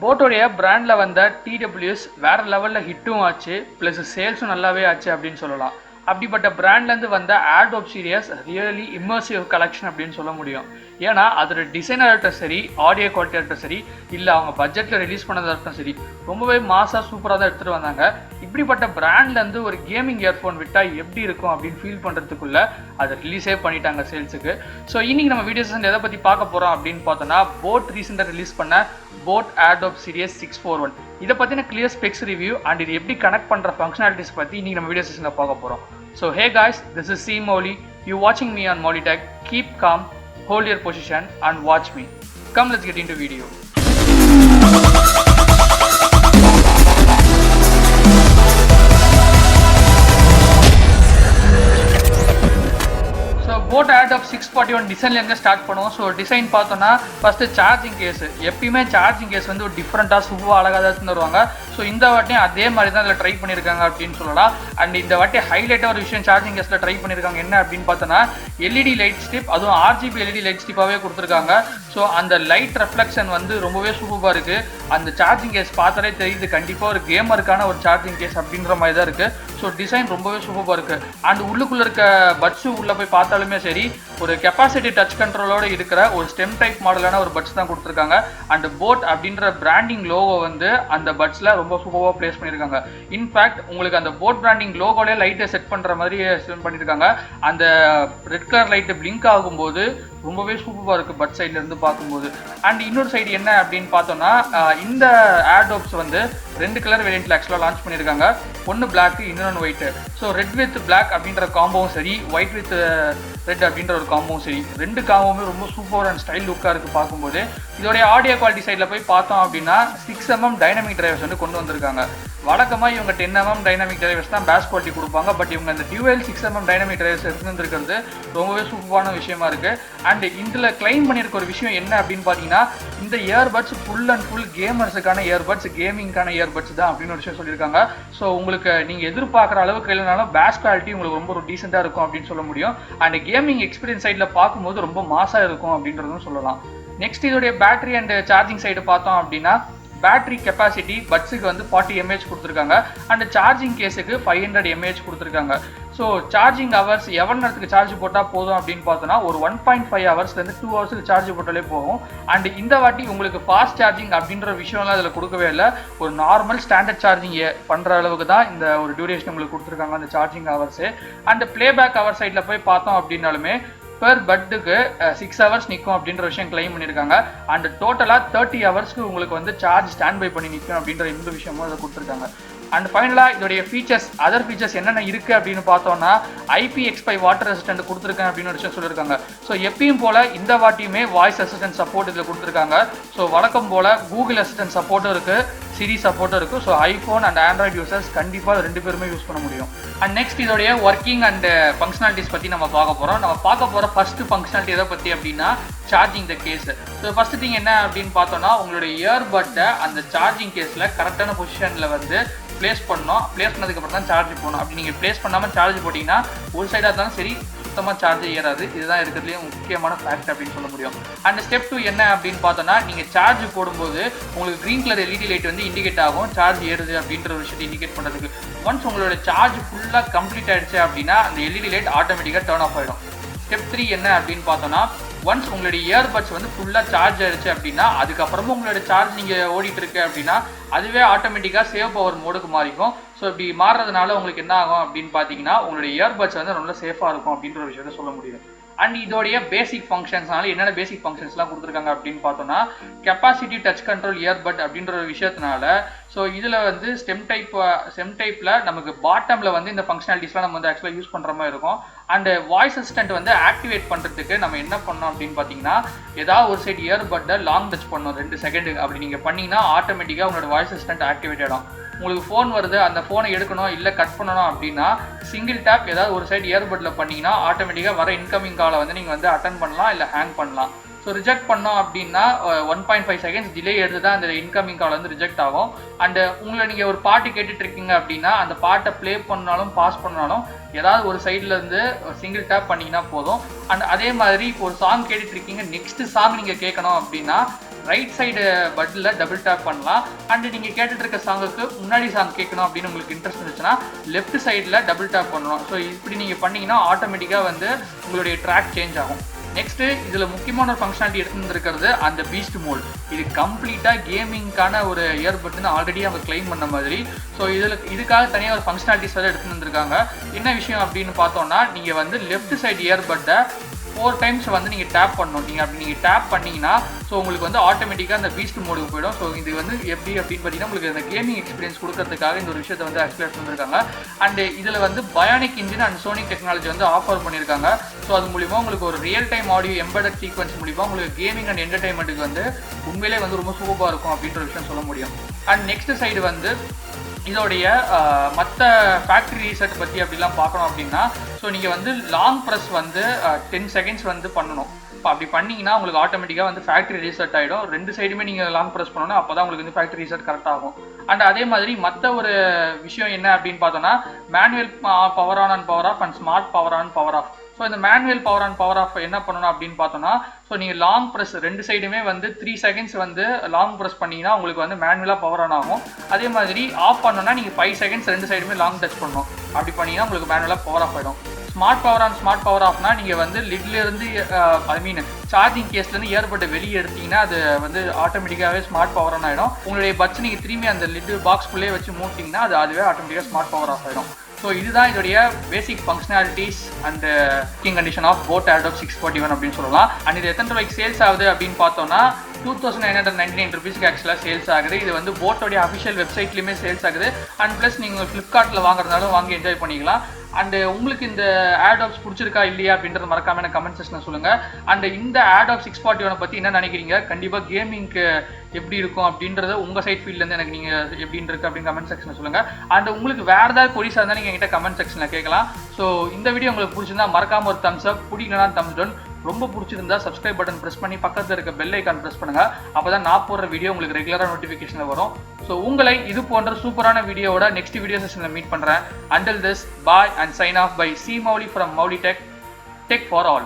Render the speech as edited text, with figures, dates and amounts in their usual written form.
போட்டோடைய பிராண்டில் வந்த TWS வேறு லெவலில் ஹிட்டும் ஆச்சு, ப்ளஸ் சேல்ஸும் நல்லாவே ஆச்சு அப்படின்னு சொல்லலாம். அப்படிப்பட்ட பிராண்ட்லேருந்து வந்த Airdope serious really immersive collection அப்படின்னு சொல்ல முடியும். ஏன்னா அதோட டிசைனர்கிட்ட சரி, ஆடியோ குவாலிட்டியாகட்ட சரி, இல்லை அவங்க பட்ஜெட்டில் ரிலீஸ் பண்ணதாகட்டும் சரி, ரொம்பவே மாசாக சூப்பராக தான் எடுத்துகிட்டு வந்தாங்க. இப்படிப்பட்ட பிராண்ட்லேருந்து ஒரு கேமிங் இயர்ஃபோன் விட்டால் எப்படி இருக்கும் அப்படின்னு ஃபீல் பண்ணுறதுக்குள்ளே அதை ரிலீஸே பண்ணிட்டாங்க சேல்ஸுக்கு. ஸோ இன்றைக்கி நம்ம வீடியோ செஷன் எதை பற்றி பார்க்க போகிறோம் அப்படின்னு பார்த்தோன்னா, போட் ரீசெண்டாக ரிலீஸ் பண்ண போட் ஏர்டோப் சீரியஸ் 641 இதை பற்றின கிளியர் ஸ்பெக்ஸ் ரிவ்யூ அண்ட் இது எப்படி கனெக்ட் பண்ணுற ஃபங்க்ஷனாலிட்டிஸ் பற்றி இன்றைக்கி நம்ம வீடியோ செஷனில் பார்க்க போகிறோம். So hey guys, this is C Moli. You watching me on Moli Tech. Keep calm, hold your position and watch me. Come, let's get into video. BoAt Airdopes 641 டிசைன்லேருந்து start பண்ணுவோம். So design பார்த்தோன்னா first charging case. எப்பயுமே charging case வந்து ஒரு டிஃப்ரெண்ட்டாக சூப்பராக அழகாக தான் தருவாங்க. ஸோ இந்த வாட்டியும் அதே மாதிரி தான் அதில் ட்ரை பண்ணியிருக்காங்க அப்படின்னு சொல்லலாம். அண்ட் இந்த வாட்டி ஹைலைட்டாக ஒரு விஷயம் சார்ஜிங் கேஸில் ட்ரை பண்ணியிருக்காங்க. என்ன அப்படின்னு பார்த்தோன்னா LED லைட் ஸ்டிப், அதுவும் RGB LED லைட் ஸ்டிப்பாகவே கொடுத்துருக்காங்க. ஸோ அந்த லைட் ரெஃப்ளெக்ஷன் வந்து ரொம்பவே சூப்பராக இருக்குது. அந்த சார்ஜிங் கேஸ் பார்த்தாலே தெரியுது கண்டிப்பாக ஒரு கேமருக்கான ஒரு சார்ஜிங் கேஸ் அப்படின்ற மாதிரி தான் இருக்குது. ஸோ டிசைன் ரொம்பவே சூப்பராக இருக்குது. அண்ட் உள்ளுக்குள்ளே இருக்க பட்ஸு உள்ளே போய் பார்த்தாலுமே சரி, ஒரு கெப்பாசிட்டி டச் கண்ட்ரோலோடு இருக்கிற ஒரு ஸ்டெம் டைப் மாடலான ஒரு பட்ஸ் தான் கொடுத்துருக்காங்க. அண்ட் போட் அப்படின்ற பிராண்டிங் லோகோ வந்து அந்த பட்ஸில் ரொம்ப சூப்பராக பிளேஸ் பண்ணியிருக்காங்க. இன்ஃபேக்ட் உங்களுக்கு அந்த போட் பிராண்டிங் லோகோலே லைட்டை செட் பண்ணுற மாதிரி செட் பண்ணியிருக்காங்க. அந்த ரெட் கலர் லைட்டு பிளிங்க் ஆகும்போது ரொம்பவே சூப்பராக இருக்குது பட் சைட்லேருந்து பார்க்கும்போது. அண்ட் இன்னொரு சைடு என்ன அப்படின்னு பார்த்தோன்னா, இந்த ஏர்டோப்ஸ் வந்து 2 கலர் வேரியண்ட்டில் ஆக்சுவலாக லான்ச் பண்ணியிருக்காங்க. ஒன்று பிளாக், இன்னொன்று white. So red with black அப்படின்ற காம்போவும் சரி, ஒயிட் வித் ரெட் அப்படின்ற ஒரு காம்போவும் சரி, 2 காம்போவுமே ரொம்ப சூப்பர் அண்ட் ஸ்டைல் லுக்காக இருக்குது பார்க்கும்போது. இதோடைய ஆடியோ குவாலிட்டி சைடில் போய் பார்த்தோம் அப்படின்னா 6mm டைனமிக் டிரைவர்ஸ் வந்து கொண்டு வந்திருக்காங்க. வழக்கமாக இவங்க 10mm டைனமிக் டிரைவர்ஸ் தான் பேஸ் குவாலிட்டி கொடுப்பாங்க. பட் இவங்க அந்த டியூவல் 6mm டைனமிக் டிரைவர்ஸ் எடுத்துருக்கிறது ரொம்பவே சூப்பரான விஷயமா இருக்குது. அண்ட் இதில் கிளைம் பண்ணியிருக்க ஒரு விஷயம் என்ன அப்படின்னு பார்த்தீங்கன்னா, இந்த இயர்பட்ஸ் ஃபுல் அண்ட் ஃபுல் கேமர்ஸுக்கான இயர்பட்ஸ், கேமிங்கான இயர்பட்ஸ் தான் அப்படின்னு ஒரு விஷயம் சொல்லியிருக்காங்க. ஸோ உங்களுக்கு நீங்கள் எதிர்பார்க்குற அளவுக்கு இல்லைனாலும் பேஸ் குவாலிட்டி உங்களுக்கு ரொம்ப ஒரு டீசெண்டாக இருக்கும் அப்படின்னு சொல்ல முடியும். அண்ட் கேமிங் எக்ஸ்பீரியன்ஸ் சைடில் பார்க்கும்போது ரொம்ப மாசாக இருக்கும் அப்படின்றதும் சொல்லலாம். நெக்ஸ்ட் இதோடைய பேட்டரி அண்ட் சார்ஜிங் சைடு பார்த்தோம் அப்படின்னா, பேட்டரி கெப்பாசிட்டி பட்ஸுக்கு வந்து 40 mAh கொடுத்துருக்காங்க. அண்ட் சார்ஜிங் கேஸுக்கு 500 mAh கொடுத்துருக்காங்க. ஸோ சார்ஜிங் ஹவர்ஸ் எவ்வளோ நேரத்துக்கு சார்ஜ் போட்டால் போதும் அப்படின்னு பார்த்தோன்னா, ஒரு 1.5 ஹவர்ஸ்லேருந்து 2 ஹவர்ஸுக்கு சார்ஜ் போட்டாலே போகும். அண்ட் இந்த வாட்டி உங்களுக்கு ஃபாஸ்ட் சார்ஜிங் அப்படின்ற விஷயம்லாம் அதில் கொடுக்கவே இல்லை. ஒரு நார்மல் ஸ்டாண்டர்ட் சார்ஜிங் பண்ணுற அளவுக்கு தான் இந்த ஒரு டியூரேஷன் உங்களுக்கு கொடுத்துருக்காங்க அந்த charging hours. And playback hour சைடில் போய் பார்த்தோம் அப்படின்னாலுமே பெர் பட்டுக்கு 6 ஹவர்ஸ் நிற்கும் அப்படின்ற விஷயம் கிளைம் பண்ணியிருக்காங்க. அண்ட் டோட்டலாக 30 ஹவர்ஸ்க்கு உங்களுக்கு வந்து சார்ஜ் ஸ்டாண்ட் பை பண்ணி நிற்கும் அப்படின்ற இந்த விஷயமும் அதை கொடுத்துருக்காங்க. அண்ட் ஃபைனலாக இதோடைய ஃபீச்சர்ஸ், அதர் ஃபீச்சர்ஸ் என்னென்ன இருக்குது அப்படின்னு பார்த்தோன்னா, IPX5 வாட்டர் அசிஸ்டன்ட் கொடுத்துருக்கேன் அப்படின்னு ஒரு விஷயம் சொல்லியிருக்காங்க. ஸோ எப்பயும் போல் இந்த வாட்டியுமே வாய்ஸ் அசிஸ்டன்ட் சப்போர்ட் இதில் கொடுத்துருக்காங்க. ஸோ வழக்கம் போல் கூகுள் அசிஸ்டன்ட் சப்போர்ட்டும் இருக்குது, சிரி சப்போர்ட்டும் இருக்குது. So iPhone and Android users கண்டிப்பாக 2 பேருமே யூஸ் பண்ண முடியும். அண்ட் நெக்ஸ்ட் இதோடைய ஒர்க்கிங் அண்ட் ஃபங்க்ஷனாலிட்டிஸ் பற்றி நம்ம பார்க்க போகிறோம். நம்ம பார்க்க போகிற ஃபர்ஸ்ட் ஃபங்க்ஷனாலிட்டி எதை பற்றி அப்படின்னா, charging the case. So first thing என்ன அப்படின்னு பார்த்தோன்னா, உங்களுடைய இயர்பட்டை அந்த சார்ஜிங் கேஸில் கரெக்டான பொசிஷனில் வந்து ப்ளேஸ் பண்ணணும். ப்ளேஸ் பண்ணதுக்கப்புறம் தான் சார்ஜ் போகணும். அப்படி நீங்கள் ப்ளேஸ் பண்ணாமல் சார்ஜ் போட்டிங்கன்னா ஒரு சைடாக இருந்தாலும் சரி சுத்தமாக சார்ஜ் ஏறாது. இதுதான் இருக்கிறதுலேயே முக்கியமான ஃபேக்ட் அப்படின்னு சொல்ல முடியும். அண்ட் ஸ்டெப் 2 என்ன அப்படின்னு பார்த்தோன்னா, நீங்கள் சார்ஜ் போடும்போது உங்களுக்கு க்ரீன் கலர் LED லைட் வந்து இண்டிகேட் ஆகும் சார்ஜ் ஏறுது அப்படின்ற ஒரு விஷயத்தை இண்டிகேட் பண்ணுறதுக்கு. ஒன்ஸ் உங்களோட சார்ஜ் ஃபுல்லாக கம்ப்ளீட் ஆகிடுச்சு அப்படின்னா அந்த LED லைட் ஆட்டோமேட்டிக்காக டர்ன் ஆஃப் ஆகிடும். ஸ்டெப் 3 என்ன அப்படின்னு பார்த்தோன்னா, ஒன்ஸ் உங்களுடைய இயர்பட்ஸ் வந்து ஃபுல்லாக சார்ஜ் ஆகிடுச்சு அப்படின்னா அதுக்கப்புறமும் உங்களோட சார்ஜ் நீங்கள் ஓடிட்டு இருக்கு அப்படின்னா அதுவே ஆட்டோமேட்டிக்காக சேவ் பவர் மோடுக்கு மாறிக்கும். ஸோ இப்படி மாறுறதுனால உங்களுக்கு என்ன ஆகும் அப்படின்னு பார்த்தீங்கன்னா, உங்களுடைய இயர்பட்ஸ் வந்து ரொம்ப சேஃபாக இருக்கும் அப்படின்ற ஒரு விஷயத்தை சொல்ல முடியும். அண்ட் இதோடைய பேசிக் ஃபங்க்ஷன்ஸ்னால என்னென்ன பேசிக் ஃபங்க்ஷன்ஸ்லாம் கொடுத்துருக்காங்க அப்படின்னு பார்த்தோன்னா, கெப்பாசிட்டி டச் கண்ட்ரோல் இயர்பட் அப்படின்ற ஒரு விஷயத்தினால, ஸோ இதில் வந்து ஸ்டெம் டைப்பில் நமக்கு பாட்டமில் வந்து இந்த ஃபங்க்ஷனாலிட்டிஸ்லாம் நம்ம வந்து ஆக்சுவலாக யூஸ் பண்ணுற மாதிரி இருக்கும். அண்டு வாய்ஸ் அசிஸ்டன்ட் வந்து ஆக்டிவேட் பண்ணுறதுக்கு நம்ம என்ன பண்ணோம் அப்படின்னு பார்த்தீங்கன்னா, ஏதாவது ஒரு சைடு இயர்பட்டை லாங் டச் பண்ணோம் 2 செகண்டுக்கு. அப்படி நீங்கள் பண்ணிங்கன்னா ஆட்டோமேட்டிக்காக உங்களோட வாய்ஸ் அசிஸ்டன்ட் ஆக்டிவேட் ஆகிடும். உங்களுக்கு ஃபோன் வருது, அந்த ஃபோனை எடுக்கணும் இல்லை கட் பண்ணணும் அப்படின்னா சிங்கிள் டேப் ஏதாவது ஒரு சைடு இயர்பட்டில் பண்ணிங்கன்னா ஆட்டோமேட்டிக்காக வர இன்கமிங் காலை வந்து நீங்கள் வந்து அட்டன் பண்ணலாம் இல்லை ஹேங் பண்ணலாம். ஸோ ரிஜெக்ட் பண்ணோம் அப்படின்னா 1.5 செகண்ட்ஸ் டிலே எடுத்து தான் அந்த இன்கமிங் கால் வந்து ரிஜெக்ட் ஆகும். அண்டு உங்களை நீங்கள் ஒரு பாட்டு கேட்டுட்டு இருக்கீங்க அப்படின்னா அந்த பாட்டை ப்ளே பண்ணாலும் பாஸ் பண்ணாலும் ஏதாவது ஒரு சைட்லேருந்து சிங்கிள் டேப் பண்ணிங்கன்னா போதும். அண்ட் அதே மாதிரி இப்போ ஒரு சாங் கேட்டுட்டு இருக்கீங்க, நெக்ஸ்ட் சாங் நீங்கள் கேட்கணும் அப்படின்னா ரைட் சைடு பட்டில் டபுள் டேப் பண்ணலாம். அண்ட் நீங்கள் கேட்டுட்டு இருக்க சாங்குக்கு முன்னாடி சாங் கேட்கணும் அப்படின்னு உங்களுக்கு இன்ட்ரெஸ்ட் இருந்துச்சுன்னா லெஃப்ட் சைடில் டபுள் டேப் பண்ணணும். ஸோ இப்படி நீங்கள் பண்ணிங்கன்னா ஆட்டோமேட்டிக்காக வந்து உங்களுடைய ட்ராக் சேஞ்ச் ஆகும். நெக்ஸ்ட்டு இதில் முக்கியமான ஒரு ஃபங்க்ஷனாலிட்டி எடுத்துருக்கிறது அந்த பீஸ்ட் மோட். இது கம்ப்ளீட்டாக கேமிங்கான ஒரு இயர்பட்னு ஆல்ரெடி அவங்க கிளைம் பண்ண மாதிரி. ஸோ இதுக்காக தனியாக ஒரு ஃபங்க்ஷனாலிட்டிஸ் வந்து எடுத்துகிட்டு வந்திருக்காங்க. என்ன விஷயம் அப்படின்னு பார்த்தோன்னா, நீங்கள் வந்து லெஃப்ட் சைடு இயர்பட்டை 4 டைம்ஸ் வந்து நீங்கள் டேப் பண்ணணும். நீங்கள் டேப் பண்ணிங்கன்னா ஸோ உங்களுக்கு வந்து ஆட்டோமேட்டிக்காக அந்த பீஸ்ட் மோடுக்கு போயிடும். ஸோ இது வந்து எப்படி அப்படின்னு பார்த்தீங்கன்னா உங்களுக்கு அந்த கேமிங் எக்ஸ்பீரியன்ஸ் கொடுக்கறதுக்காக இந்த ஒரு விஷயத்தை வந்து ஆக்சுவலாக பண்ணியிருக்காங்க. அண்ட் இதில் வந்து Bionic engine and sonic technology வந்து ஆஃபர் பண்ணியிருக்காங்க. ஸோ அது மூலிமா உங்களுக்கு ஒரு real time audio embedded sequence மூலிமா உங்களுக்கு கேமிங் அண்ட் என்டர்டைன்மெண்ட்டுக்கு வந்து உண்மையிலே வந்து ரொம்ப சூப்பராக இருக்கும் அப்படின்ற விஷயம் சொல்ல முடியும். அண்ட் நெக்ஸ்ட் சைடு வந்து இதோடைய மற்ற ஃபேக்ட்ரி ரீசெட் பற்றி அப்படிலாம் பார்க்கணும் அப்படின்னா, ஸோ நீங்கள் வந்து லாங் ப்ரெஸ் வந்து 10 செகண்ட்ஸ் வந்து பண்ணணும். இப்போ அப்படி பண்ணிங்கன்னா உங்களுக்கு ஆட்டோமேட்டிக்காக வந்து ஃபேக்ட்ரி ரீசெட் ஆகிடும். 2 சைடுமே நீங்கள் லாங் ப்ரெஸ் பண்ணணும், அப்போ தான் உங்களுக்கு வந்து ஃபேக்ட்ரி ரீசெட் கரெக்ட் ஆகும். அண்ட் அதே மாதிரி மற்ற ஒரு விஷயம் என்ன அப்படின்னு பார்த்தோன்னா, manual power on and power off and smart power on power off. So இந்த manual power on power off என்ன பண்ணணும் அப்படின்னு பார்த்தோன்னா, ஸோ நீங்கள் லாங் ப்ரெஸ் 2 சைடுமே வந்து 3 செகண்ட்ஸ் வந்து லாங் ப்ரெஸ் பண்ணிங்கன்னா உங்களுக்கு வந்து மேனுவலாக பவர் ஆன் ஆகும். அதே மாதிரி ஆஃப் பண்ணோன்னா நீங்கள் 5 செகண்ட்ஸ் 2 சைடுமே லாங் டச் பண்ணணும். அப்படி பண்ணிங்கன்னா உங்களுக்கு மேனுவலாக பவர் ஆஃப் ஆகிடும். Smart power on smart power ஆஃப்னா நீங்கள் வந்து லிட்லேருந்து சார்ஜிங் கேஸ்லேருந்து இயர்பட்டை வெளியே எடுத்தீங்கன்னா அது வந்து ஆட்டோமேட்டிக்காகவே ஸ்மார்ட் பவர் ஆன் ஆகிடும். உங்களுடைய பட்ஸ் நீங்கள் திரும்பி அந்த லிட் பாக்ஸ்குள்ளேயே வச்சு மூட்டிங்கன்னா அதுவே ஆட்டோமேட்டிக்காக ஸ்மார்ட் பவர் ஆஃப் ஆகிடும். ஸோ இதுதான் இதோடைய basic functionalities and working condition of boAt AirDrop 641 அப்படின்னு சொல்லலாம். அண்ட் இது எத்தனை ரூபாய்க்கு சேல்ஸ் ஆகுது அப்படின்னு பார்த்தோன்னா 2999 rupeesக்கு ஆக்சுவலாக சேல்ஸ் ஆகுது. இது வந்து போட்டோடைய அஃபிஷியல் வெப்சைட்லேயுமே சேல்ஸ் ஆகுது. அண்ட் ப்ளஸ் நீங்கள் ஃப்ளிப்கார்ட்டில் வாங்குறதுனாலும் வாங்கி என்ஜாய் பண்ணிக்கலாம். அண்ட் உங்களுக்கு இந்த AirDrops பிடிச்சிருக்கா இல்லையா அப்படின்றது மறக்காம எனக்கு கமெண்ட் செக்ஷனில் சொல்லுங்கள். அண்ட் இந்த AirDrop 641 பற்றி என்ன நினைக்கிறீங்க, கண்டிப்பாக கேமிங்க்கு எப்படி இருக்கும் அப்படின்றத உங்கள் சைட் ஃபீல்ட்லேருந்து எனக்கு நீங்கள் எப்படின்னு இருக்குது அப்படின்னு கமெண்ட் செக்ஷனில் சொல்லுங்கள். அண்ட் உங்களுக்கு வேறு ஏதாவது கொரிஸாக இருந்தால் நீங்கள் என்கிட்ட கமெண்ட் செக்ஷனில் கேட்கலாம். ஸோ இந்த வீடியோ உங்களுக்கு பிடிச்சிருந்தா மறக்காம ஒரு தம்ஸ் அப், பிடிக்கலனா தம்ஸ் டவுன். ரொம்ப பிடிச்சிருந்தா சப்ஸ்கிரைப் பட்டன் ப்ரெஸ் பண்ணி பக்கத்தில் இருக்க பெல் ஐக்கான் ப்ரெஸ் பண்ணுங்கள். அப்போ தான் நான் போடுற வீடியோ உங்களுக்கு ரெகுலராக நோட்டிஃபிகேஷனில் வரும். ஸோ உங்களை இது போன்ற சூப்பரான வீடியோவோட நெக்ஸ்ட் வீடியோ செஷனில் மீட் பண்ணுறேன். Until this, bye and sign off by C. Mowli from Mowli Tech. Tech for all.